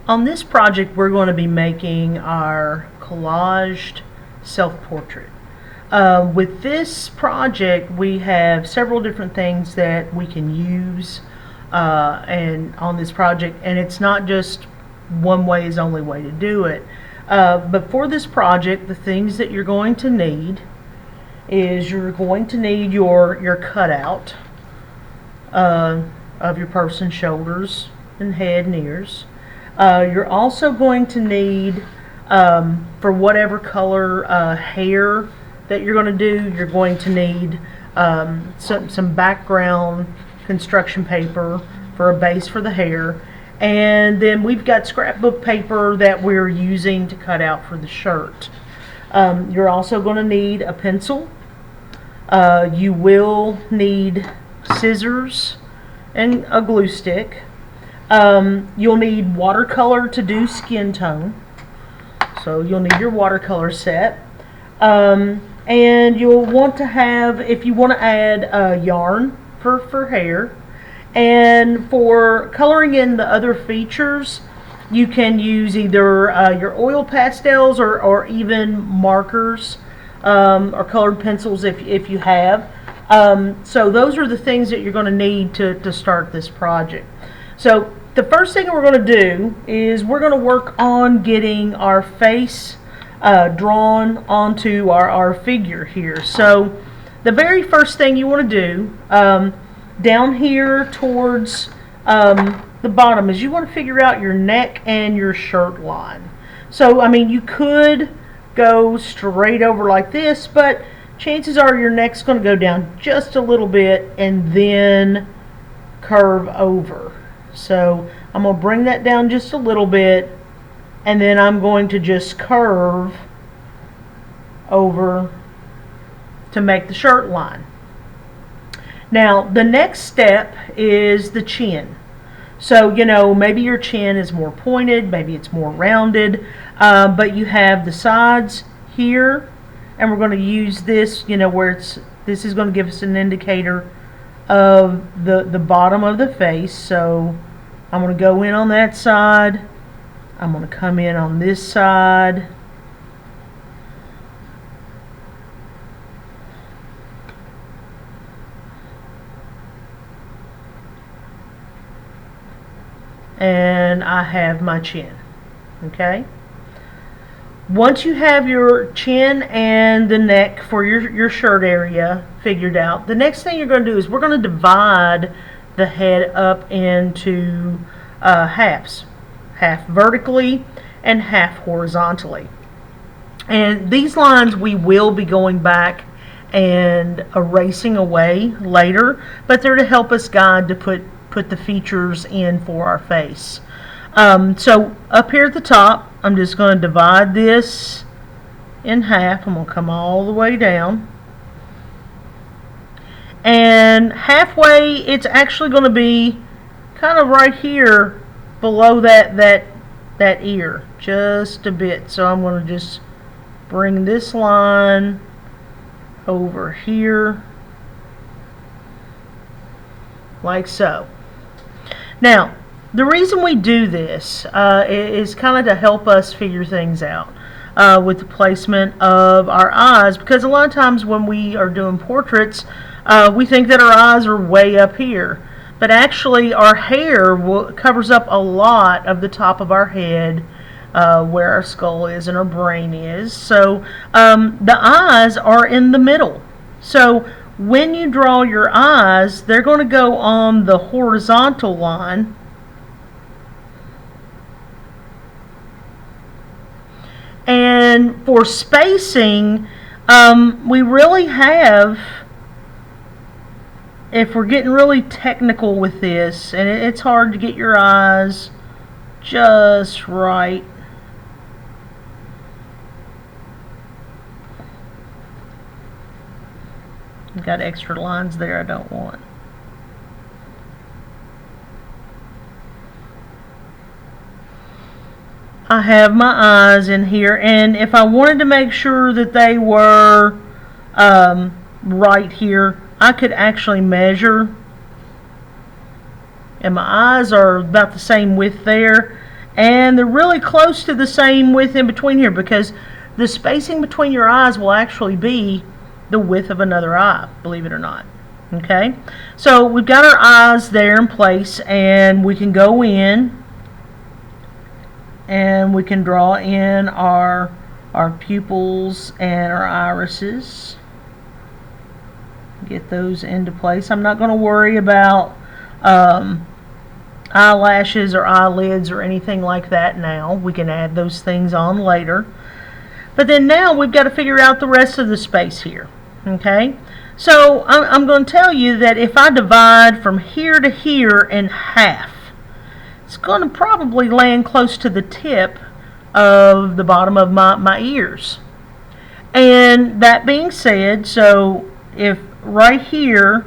On this project, we're going to be making our collaged self-portrait. With this project, we have several different things that we can use and on this project, and it's not just one way is the only way to do it. But for this project, the things that you're going to need is you're going to need your cutout of your person's shoulders and head and ears. You're also going to need, for whatever color hair that you're going to do, you're going to need some background construction paper for a base for the hair. And then we've got scrapbook paper that we're using to cut out for the shirt. You're also going to need a pencil. You will need scissors and a glue stick. You'll need watercolor to do skin tone, so you'll need your watercolor set, and you'll want to have, if you want to add yarn for hair, and for coloring in the other features, you can use either your oil pastels or even markers or colored pencils if you have. So those are the things that you're going to need to start this project. So the first thing we're going to do is we're going to work on getting our face drawn onto our figure here. So the very first thing you want to do down here towards the bottom is you want to figure out your neck and your shirt line. So I mean, you could go straight over like this, but chances are your neck's going to go down just a little bit and then curve over. So I'm going to bring that down just a little bit, and then I'm going to just curve over to make the shirt line. Now the next step is the chin. So maybe your chin is more pointed, maybe it's more rounded, but you have the sides here, and we're going to use this where this is going to give us an indicator of the bottom of the face. So I'm going to go in on that side, I'm going to come in on this side, and I have my chin. Okay, once you have your chin and the neck for your shirt area figured out, the next thing you're going to do is we're going to divide the head up into halves, half vertically and half horizontally. And these lines we will be going back and erasing away later, but they're to help us guide to put the features in for our face. So up here at the top, I'm just going to divide this in half. I'm going to come all the way down, and halfway it's actually going to be kind of right here below that ear just a bit. So I'm going to just bring this line over here like so. Now the reason we do this is kind of to help us figure things out with the placement of our eyes, because a lot of times when we are doing portraits, we think that our eyes are way up here, but actually our hair covers up a lot of the top of our head, where our skull is and our brain is. So the eyes are in the middle. So when you draw your eyes, they're going to go on the horizontal line, and for spacing, we really have, if we're getting really technical with this, and it's hard to get your eyes just right, I've got extra lines there I don't want. I have my eyes in here, and if I wanted to make sure that they were right here, I could actually measure, and my eyes are about the same width there, And they're really close to the same width in between here, because the spacing between your eyes will actually be the width of another eye, believe it or not. Okay, so we've got our eyes there in place, and we can go in and we can draw in our pupils and our irises. Get those into place. I'm not going to worry about eyelashes or eyelids or anything like that now. We can add those things on later. But then now we've got to figure out the rest of the space here. Okay, so I'm going to tell you that if I divide from here to here in half, it's going to probably land close to the tip of the bottom of my ears. And that being said, so if right here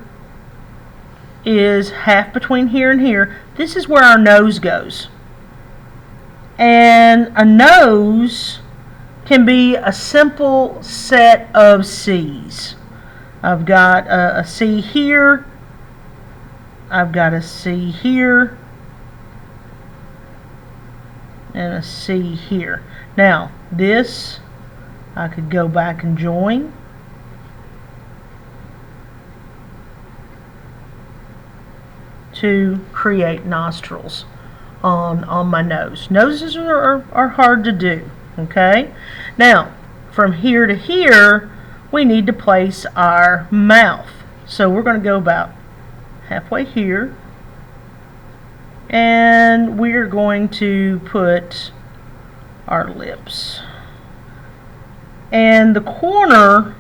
is half between here and here, this is where our nose goes. And a nose can be a simple set of C's. I've got a C here, I've got a C here, and a C here. Now this I could go back and join. To create nostrils on my nose. Noses are hard to do. Okay, now from here to here we need to place our mouth. So we're going to go about halfway here, and we're going to put our lips. And the corner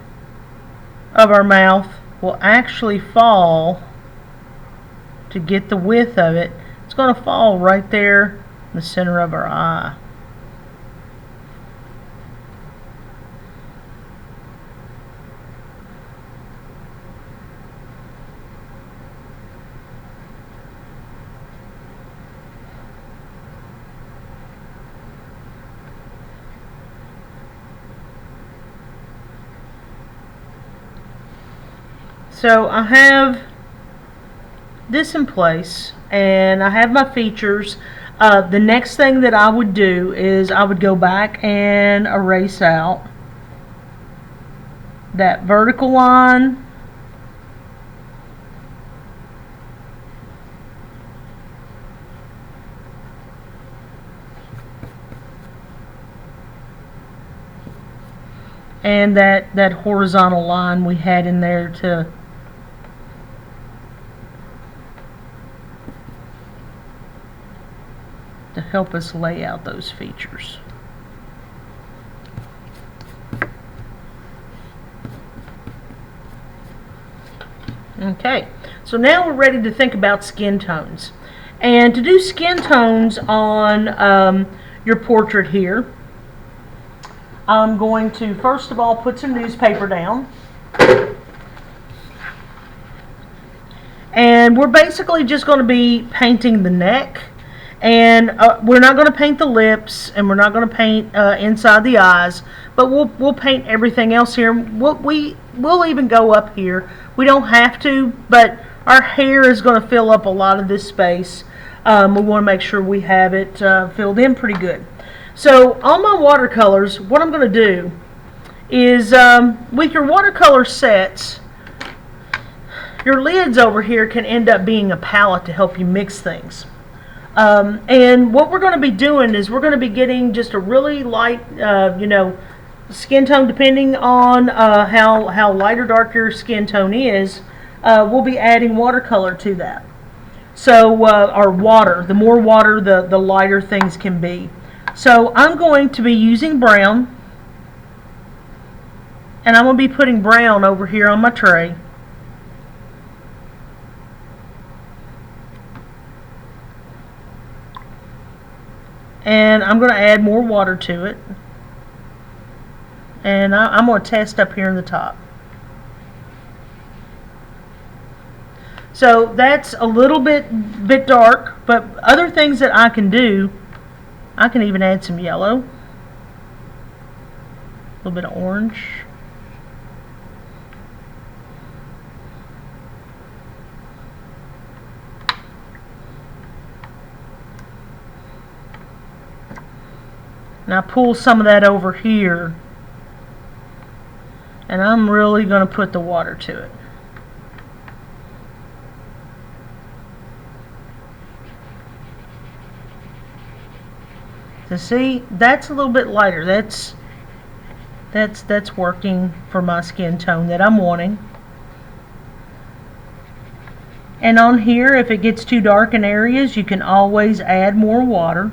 of our mouth will actually fall, to get the width of it, it's going to fall right there in the center of our eye. So I have this in place, and I have my features. The next thing that I would do is I would go back and erase out that vertical line, and that horizontal line we had in there to help us lay out those features. Okay, so now we're ready to think about skin tones. And to do skin tones on your portrait here, I'm going to first of all put some newspaper down. And we're basically just going to be painting the neck. And we're not going to paint the lips, and we're not going to paint inside the eyes, but we'll paint everything else here. We'll even go up here. We don't have to, but our hair is going to fill up a lot of this space. We want to make sure we have it filled in pretty good. So on my watercolors, what I'm going to do is with your watercolor sets, your lids over here can end up being a palette to help you mix things. And what we're going to be doing is we're going to be getting just a really light, skin tone, depending on how light or dark your skin tone is. We'll be adding watercolor to that. So, or water. The more water, the lighter things can be. So I'm going to be using brown, and I'm going to be putting brown over here on my tray. And I'm going to add more water to it. And I'm going to test up here in the top. So that's a little bit dark, but other things that I can do, I can even add some yellow, a little bit of orange. Now pull some of that over here, and I'm really going to put the water to it. So see, that's a little bit lighter. That's working for my skin tone that I'm wanting. And on here, if it gets too dark in areas, you can always add more water.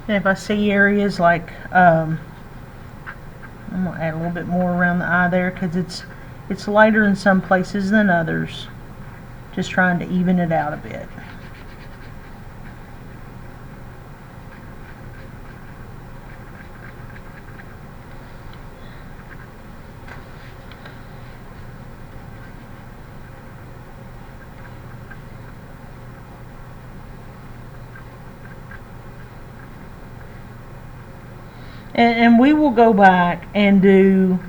And if I see areas like, I'm going to add a little bit more around the eye there because it's lighter in some places than others. Just trying to even it out a bit. And we will go back and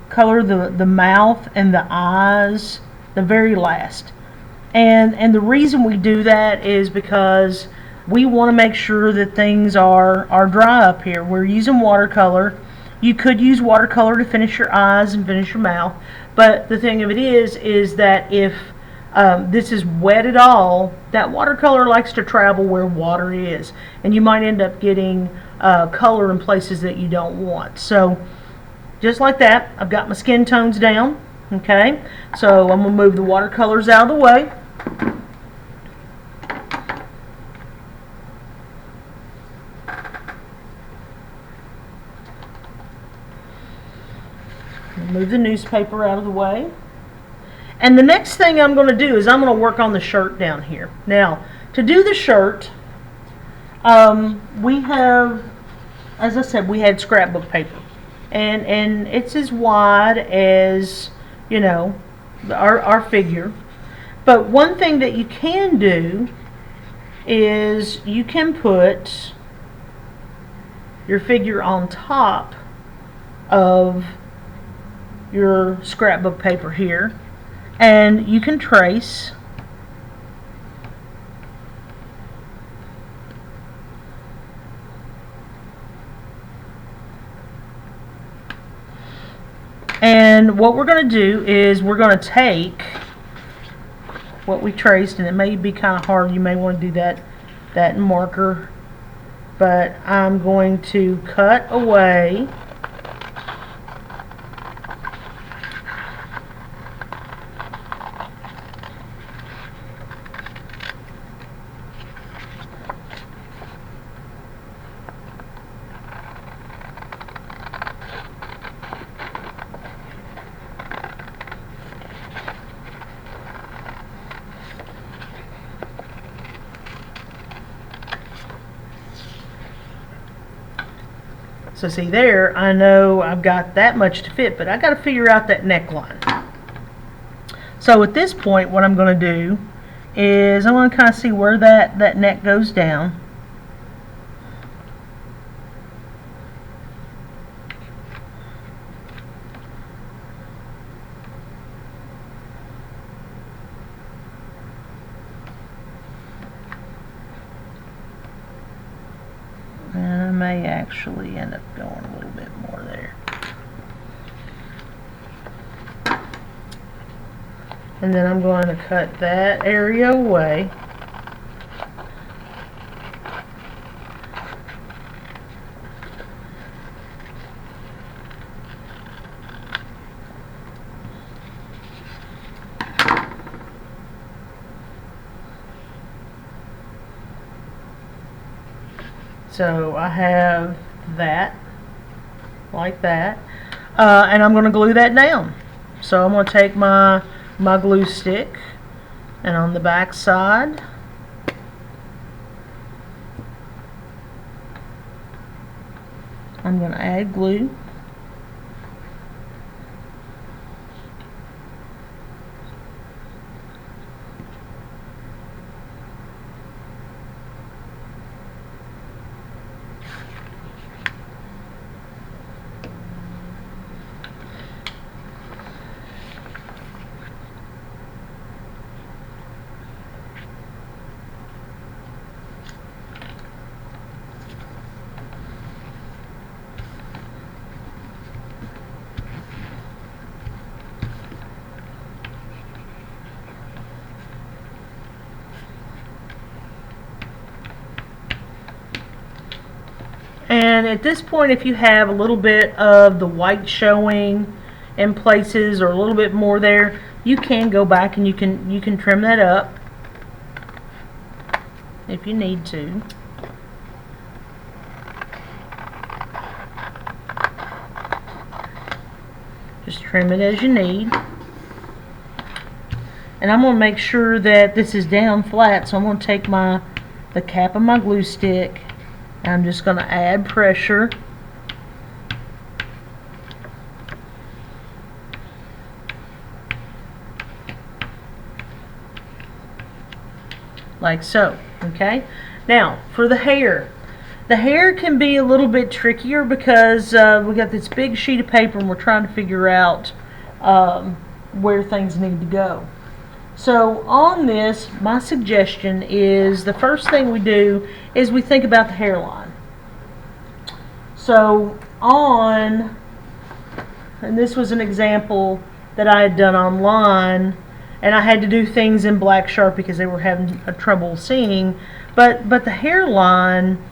color the mouth and the eyes the very last. And the reason we do that is because we want to make sure that things are dry up here. We're using watercolor. You could use watercolor to finish your eyes and finish your mouth, but the thing of it is that if this is wet at all, that watercolor likes to travel where water is, and you might end up getting color in places that you don't want. So just like that, I've got my skin tones down. Okay, so I'm going to move the watercolors out of the way. Move the newspaper out of the way. And the next thing I'm going to do is I'm going to work on the shirt down here. Now, to do the shirt, we have, as I said, we had scrapbook paper. And it's as wide as, you know, our figure. But one thing that you can do is you can put your figure on top of your scrapbook paper here, and you can trace. And what we're going to do is we're going to take what we traced, and it may be kind of hard, you may want to do that in marker, but I'm going to cut away So see there, I know I've got that much to fit, but I got to figure out that neckline. So at this point, what I'm going to do is I want to kind of see where that neck goes down. And I may actually end up going a little bit more there. And then I'm going to cut that area away. So I have that, like that, and I'm going to glue that down. So I'm going to take my glue stick, and on the back side, I'm going to add glue. And at this point, if you have a little bit of the white showing in places or a little bit more there, you can go back and you can trim that up if you need to. Just trim it as you need. And I'm going to make sure that this is down flat, so I'm going to take the cap of my glue stick, and I'm just going to add pressure. Like so. Okay? Now, for the hair. The hair can be a little bit trickier because we got this big sheet of paper and we're trying to figure out where things need to go. So on this, my suggestion is the first thing we do is we think about the hairline. So and this was an example that I had done online, and I had to do things in black Sharpie because they were having trouble seeing, but the hairline,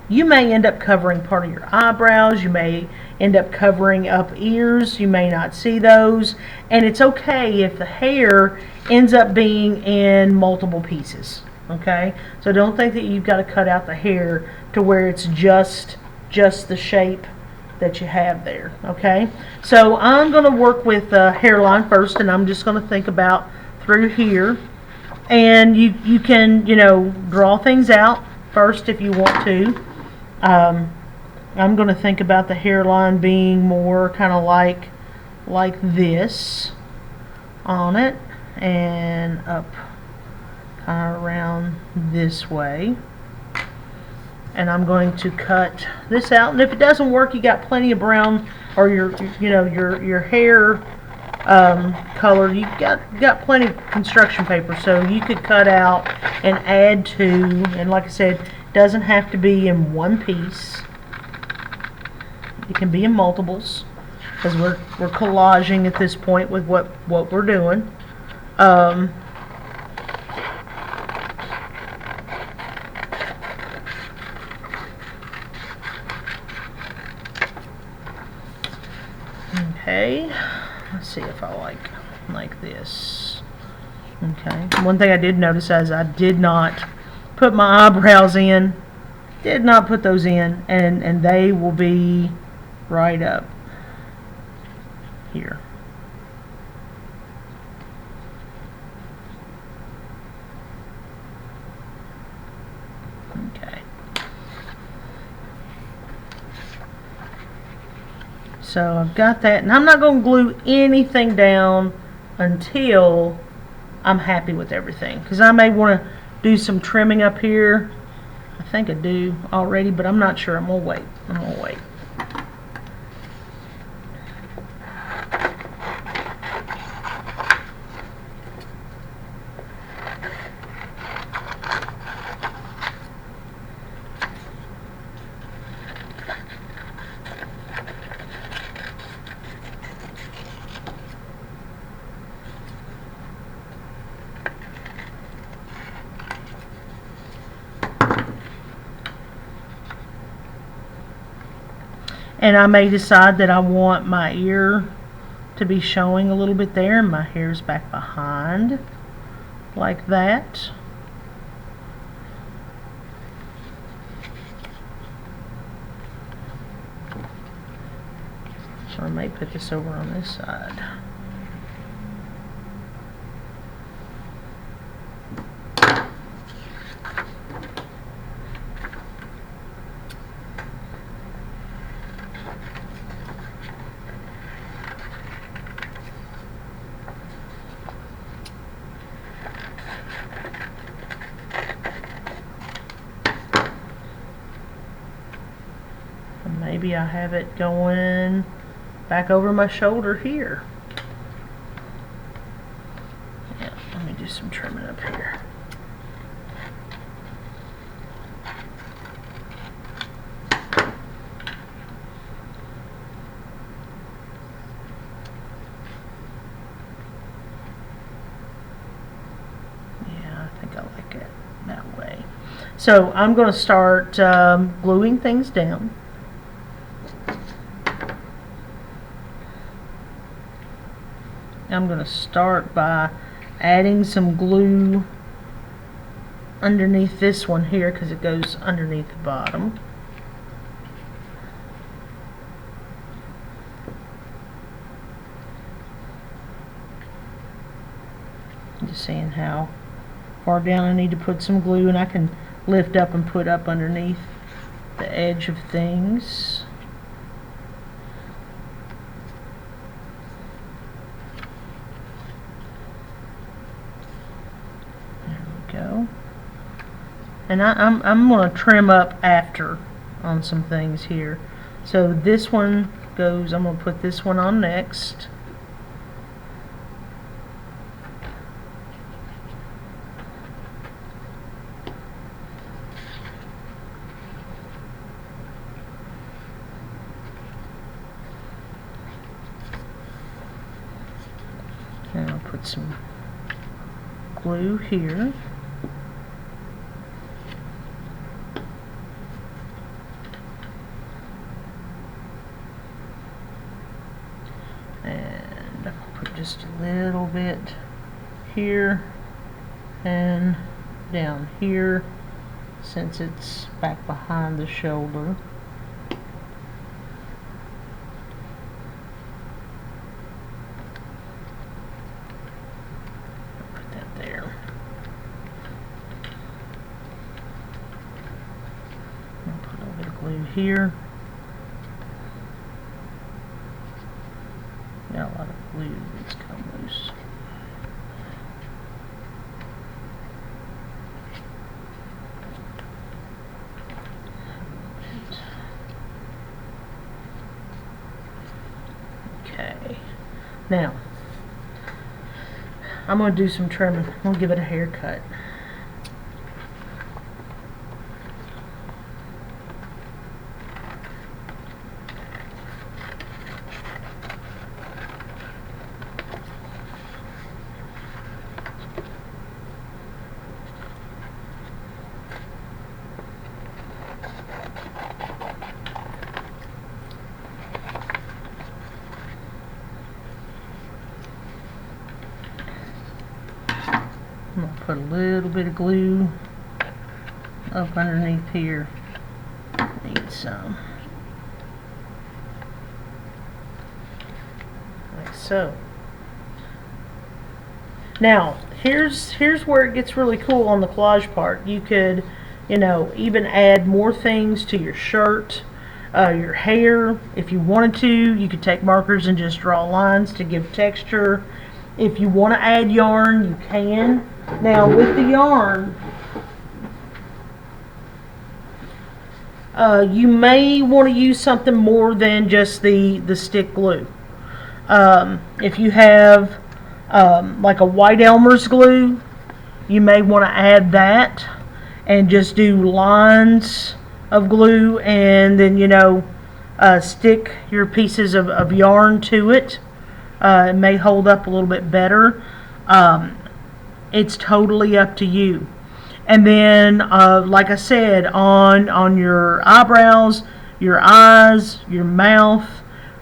you may end up covering part of your eyebrows, you may end up covering up ears, you may not see those, and it's okay if the hair ends up being in multiple pieces. Okay, so don't think that you've got to cut out the hair to where it's just the shape that you have there. Okay, so I'm going to work with the hairline first, and I'm just going to think about through here, and you can draw things out first if you want to. I'm going to think about the hairline being more kind of like this on it, and up kind of around this way. And I'm going to cut this out, and if it doesn't work, you got plenty of brown, or your hair color, you got plenty of construction paper, so you could cut out and add to, and like I said, it doesn't have to be in one piece. It can be in multiples, because we're collaging at this point with what we're doing. Okay, let's see if I like this. Okay, one thing I did notice is I did not put my eyebrows in. Did not put those in, and they will be right up here. Okay. So I've got that, and I'm not going to glue anything down until I'm happy with everything, because I may want to do some trimming up here. I think I do already, but I'm not sure. I'm going to wait. And I may decide that I want my ear to be showing a little bit there, and my hair's back behind, like that. I may put this over on this side. Maybe I have it going back over my shoulder here. Yeah, let me do some trimming up here. Yeah, I think I like it that way. So I'm going to start gluing things down. I'm going to start by adding some glue underneath this one here because it goes underneath the bottom. Just seeing how far down I need to put some glue, and I can lift up and put up underneath the edge of things. And I'm going to trim up after on some things here. So this one goes, I'm going to put this one on next. And I'll put some glue here. And I'll put just a little bit here and down here since it's back behind the shoulder. Put that there. I'll put a little bit of glue here. Got a lot of glue that's come loose. Okay. Now, I'm going to do some trimming. I'm going to give it a haircut. I'm going to put a little bit of glue up underneath here. Need some. Like so. Now, here's where it gets really cool on the collage part. You could, you know, even add more things to your shirt, your hair. If you wanted to, you could take markers and just draw lines to give texture. If you want to add yarn, you can. Now, with the yarn, you may want to use something more than just the stick glue. If you have like a White Elmer's glue, you may want to add that and just do lines of glue, and then, you know, stick your pieces of yarn to it. It may hold up a little bit better. It's totally up to you. And then, like I said, on your eyebrows, your eyes, your mouth,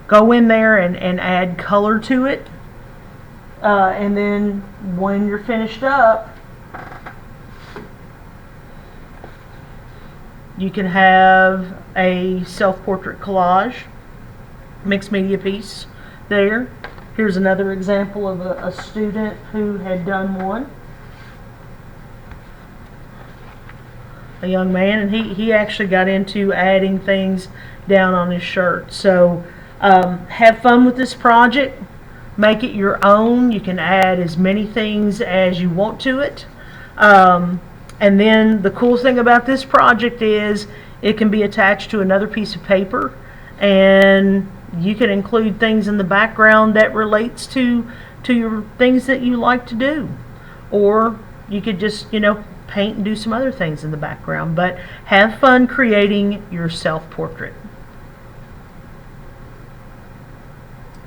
go in there and add color to it. And then when you're finished up, you can have a self-portrait collage. mixed media piece there. Here's another example of a student who had done one. A young man, and he actually got into adding things down on his shirt. So have fun with this project. Make it your own. You can add as many things as you want to it. And then the cool thing about this project is it can be attached to another piece of paper, and you can include things in the background that relates to your things that you like to do. Or you could just, paint and do some other things in the background. But have fun creating your self-portrait.